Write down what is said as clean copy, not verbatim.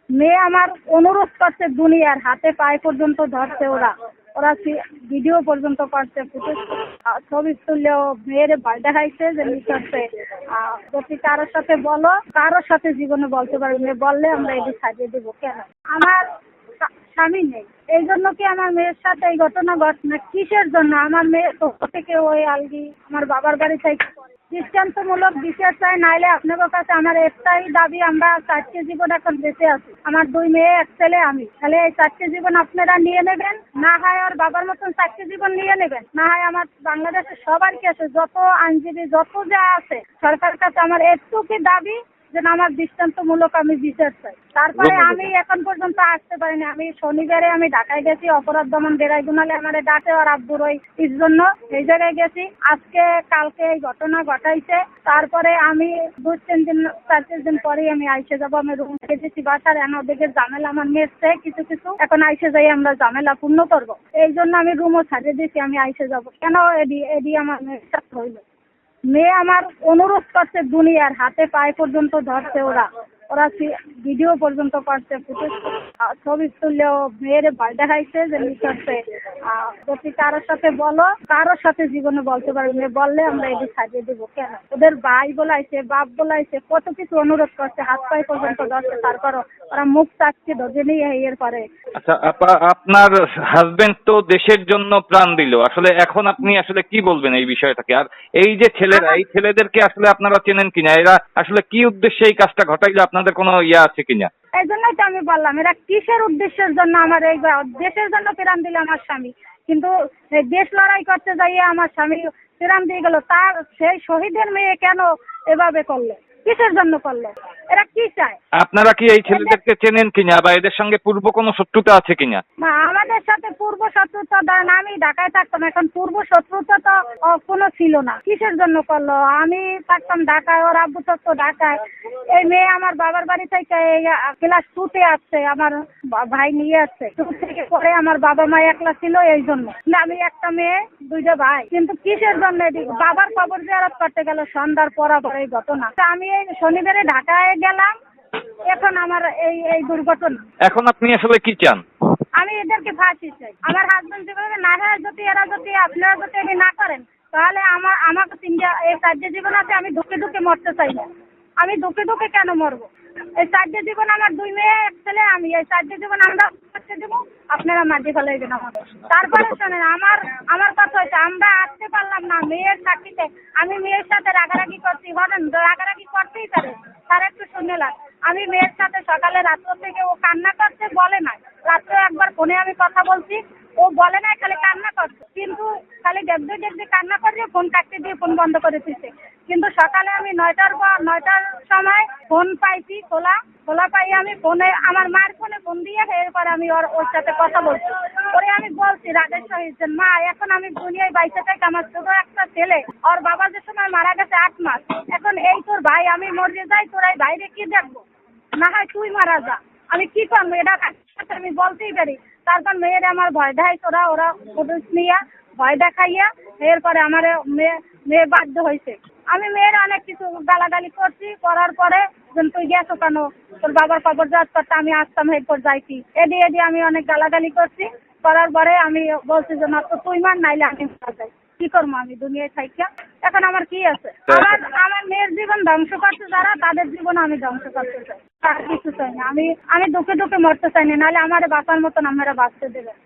মেয়ে আমার অনুরোধ করছে, দুনিয়ার হাতে পায়ে পর্যন্ত ধরছে, ওরা ওরা ভিডিও পর্যন্ত করছে, ফুটেজ ছবি তুললেও মেয়ের ভয় দেখাইছে যে লিখাচ্ছে যদি কারোর সাথে বলো, কারোর সাথে জীবনে বলতে পারবে না, বললে আমরা এটি সাজিয়ে দেবো। কেন? আমার স্বামী নেই, এই জন্য কি আমার মেয়ের সাথে এই ঘটনা ঘটনা? কিসের জন্য? আমার মেয়ে তো থেকে ওই আলগি আমার বাবার বাড়ি থেকে দৃষ্টান্তমূলক বিচার চাই, নাইলে আপনাদের কাছে আমার একটাই দাবি, আমরা 4টে জীবন এখন বেঁচে আছি, আমার 2 মেয়ে 1 ছেলে আমি, তাহলে এই 4টে জীবন আপনারা নিয়ে নেবেন, না হয় আর বাবার মতন 4টে জীবন নিয়ে নেবেন, না হয় আমার বাংলাদেশের সবার কাছে যত আইনজীবী যত যা আছে সরকারের কাছে আমার একটুকি দাবি যেন আমার দৃষ্টান্তমূলক আমি বিচার চাই। তারপরে আমি এখন পর্যন্ত আসতে পারিনি। আমি শনিবারে আমি ঢাকায় গেছি, অপরাধ দমন ট্রাইব্যুনালে আমার ডাকে আর আব্বুর ওই জন্য এই জায়গায় গেছি। আজকে কালকে এই ঘটনা ঘটাইছে, তারপরে আমি 2-3 দিন 4 দিন পরেই আমি আইসে যাবো। আমি রুম গেছি বাসার, এনে ওদিকে ঝামেলা আমার মেয়েছে কিছু কিছু, এখন আইসে যাই আমরা ঝামেলা পূর্ণ করবো, এই জন্য আমি রুমও ছাড়িয়ে দিয়েছি, আমি আইসে যাবো। কেন এডি আমার মেয়ের সাথে হইলো? মেয়ে আমার অনুরোধ করছে, দুনিয়ার হাতে পায়ে পর্যন্ত ধরছে, ওরা ওরা ভিডিও পর্যন্ত করছে, ফুটেজ ছবি তুললেও মেয়ের ভয় দেখাইছে যে লিখাচ্ছে যদি কারোর সাথে বলো, কারোর সাথে জীবনে বলতে পারবে না, বললে আমরা এটি সাজিয়ে দেবো। কেন? ওদের ভাই বলাইছে, বাপ বলাইছে, কত কিছু অনুরোধ করছে, হাত পায়ে পর্যন্ত ধরছে, তারপরও ওরা মুখ চাচ্ছে ধরে নিয়ে এর পরে। আচ্ছা আপা, আপনার হাজবেন্ড তো দেশের জন্য প্রাণ দিল, আসলে এখন আপনি আসলে কি বলবেন এই বিষয়টাকে? আর এই যে ছেলেরা, এই ছেলেদেরকে আসলে আপনারা চেনেন কিনা? এরা আসলে কি উদ্দেশ্যে এই কাজটা ঘটাইলো, আপনাদের কোনো ইয়ে আছে কিনা? এই জন্যই তো আমি বললাম, এরা কিসের উদ্দেশ্যের জন্য আমার এই দেশের জন্য প্রাণ দিল আমার স্বামী, কিন্তু দেশ লড়াই করতে যাইয়ে আমার স্বামী প্রাণ দিয়ে গেল। তার সেই শহীদের মেয়ে কেন এভাবে করলো? কিসের জন্য করলো? এরা কি চায়? আপনারা কি এই ছেলেদেরকে চেনেন কিনা, বা এদের সঙ্গে পূর্ব কোনো শত্রুতা আছে কিনা? না, আমাদের সাথে পূর্ব শত্রুতা, ধরেন আমি ঢাকায় থাকতাম, এখন পূর্ব শত্রুতা তো কোনো ছিল না। কিসের জন্য করলো? আমি থাকতাম ঢাকায়, ওর আব্বু থাকতো ঢাকায়। এই মেয়ে আমার বাবার বাড়ি থেকে ক্লাস 2-তে আসছে, আমার ভাই নিয়ে আসছে 2 থেকে পরে, আমার বাবা মা একলা ছিল এই জন্য। আমি একটা মেয়ে 2টা ভাই, কিন্তু কিসের জন্য? বাবার কবর জিয়ারত করতে গেল সন্ধ্যার পর এই ঘটনা। আমি এই শনিবারে ঢাকায় গেলাম, এখন আমার এই দুর্ঘটনা। এখন আপনি আসলে কি চান? আমি এদেরকে ফাঁসি চাই। আমার হাজবেন্ড যেভাবে না হয়, আপনারা যদি এটি না করেন, তাহলে আমাকে এই 4টে জীবন আছে, আমি দুঃখে দুঃখে মরতে চাই না। আমি দুঃখে দুঃখে কেন মরবো? এই 4টে জীবন আমার 2 মেয়ে 1 ছেলে, আমি এই 4টে জীবন আমরা করতে দেবো, আপনারা মাঝে ফেলাইবেন আমাদের। তারপরে শোনেন, আমার কথা হচ্ছে, আমরা আসতে পারলাম না মেয়ের সাক্ষীতে, আমি মেয়ের সাথে রাগারাগি করছি, বলেন রাগারাগি করতেই পারে, তার একটু শুনে লাগ। আমি মেয়ের সাথে সকালে রাত্র থেকে ও কান্না করছে, বলে নাই, রাত্রে একবার ফোনে আমি কথা বলছি, ও বলে নাই, খালি কান্না করছে, কিন্তু খালি দেখতে কান্না করছে, ফোন কাটতে দিয়ে ফোন বন্ধ করে দিচ্ছে। কিন্তু সকালে আমি 9টার সময় ফোন পাইছি, খোলা পাই, আমি ফোনে আমার মার ফোনে ফোন দিয়ে এরপরে আমি ওর সাথে কথা বলছি। ওরে আমি বলছি রাগের সহিত, মা এখন আমি দুনিয়ায় বাইসে থেকে, আমার ছোট একটা ছেলে, ওর বাবা যে সময় মারা গেছে 8 মাস, এখন এই তোর ভাই, আমি মরে যাই, তোর এই বাইরে কি দেখবো? না হয় তুই মারা যা, আমি কি করবো? এটা আমি বলতেই পারি। তারপর মেয়ের আমার ভয় দেখাইছে, ওরা পুলিশ নিয়ে ভয় দেখাইয়া এরপরে আমার মেয়ে বাধ্য হয়েছে। আমি মেয়ের অনেক কিছু গালাগালি করছি, করার পরে তুই গেছো কেন, তোর বাবার খবর যাওয়ার করতে, আমি আসতাম এরপর যাইছি, এদি আমি অনেক গালাগালি করছি। করার পরে আমি বলছি যে না তো তুই মার, নাইলে আমি মারা যাই। কি করবো আমি দুনিয়ায় থাইকা? এখন আমার কি আছে? আমার মেয়ের জীবন ধ্বংস করছে যারা, তাদের জীবন আমি ধ্বংস করতে চাই, আর কিছু চাই না। আমি দুঃখে দুঃখে মরতে চাই না, নাহলে আমার বাঁচার মতন আপনারা বাঁচতে দেবেন।